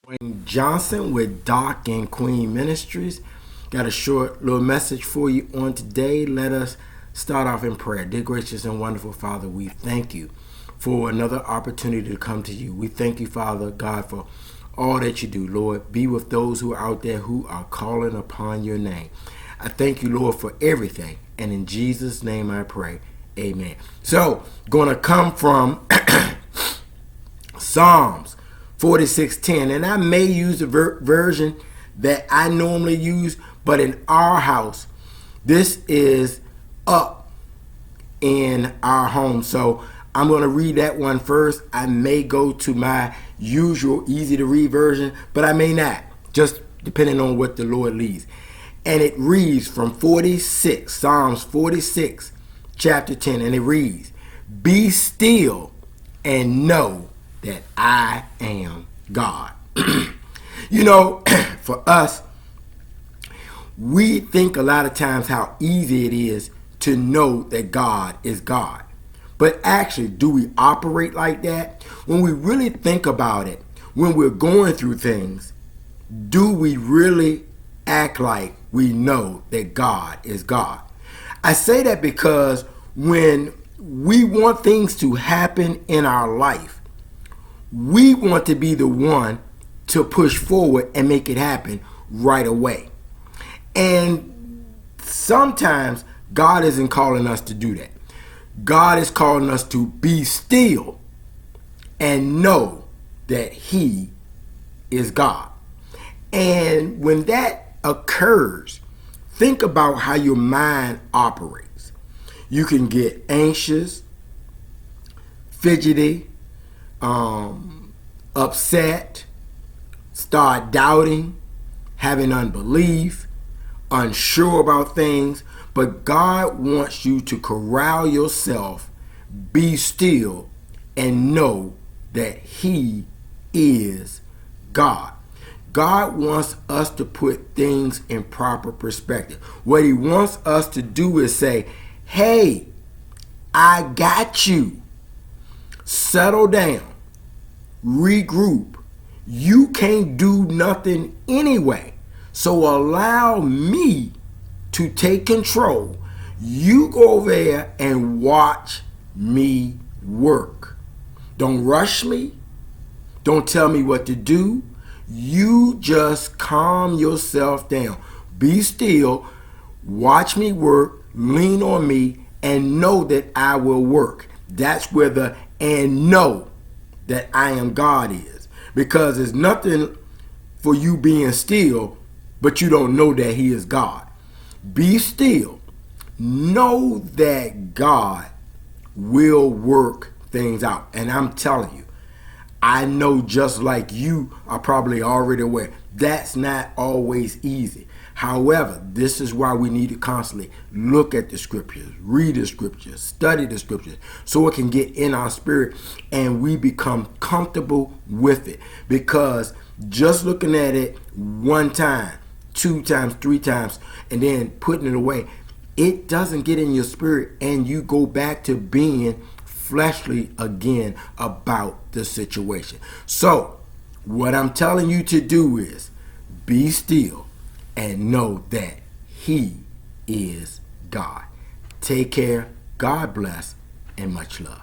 Wayne Johnson with Doc and Queen Ministries. Got a short little message for you on today. Let us start off in prayer. Dear gracious and wonderful Father, we thank you for another opportunity to come to you. We thank you, Father God, for all that you do. Lord, be with those who are out there who are calling upon your name. I thank you, Lord, for everything. And in Jesus' name I pray. Amen. So, going to come from Psalms 46:10, and I may use the version that I normally use, but in our house, this is up in our home. So I'm going to read that one first. I may go to my usual easy to read version, but I may not, just depending on what the Lord leads. And it reads from 46, Psalms 46, chapter 10, and it reads, "Be still and know that I am God." You know, for us, we think a lot of times how easy it is to know that God is God. But actually, do we operate like that? When we really think about it, when we're going through things, do we really act like we know that God is God? I say that because when we want things to happen in our life, we want to be the one to push forward and make it happen right away. And sometimes God isn't calling us to do that. God is calling us to be still and know that He is God. And when that occurs, think about how your mind operates. You can get anxious, fidgety, upset, start doubting, having unbelief, unsure about things. But God wants you to corral yourself, be still, and know that He is God. God wants us to put things in proper perspective. What He wants us to do is say, hey, I got you. Settle down. Regroup. You can't do nothing anyway. So allow me to take control. You go over there and watch me work. Don't rush me. Don't tell me what to do. You just calm yourself down. Be still. Watch me work. Lean on me and know that I will work. That's where the "and know that I am God" is. Because there's nothing for you being still, but you don't know that He is God. Be still. Know that God will work things out. And I'm telling you, I know just like you are probably already aware, that's not always easy. However, this is why we need to constantly look at the scriptures, read the scriptures, study the scriptures, so it can get in our spirit and we become comfortable with it. Because just looking at it one time, two times, three times, and then putting it away, it doesn't get in your spirit, and you go back to being fleshly again about the situation. So what I'm telling you to do is be still and know that He is God. Take care. God bless, and much love.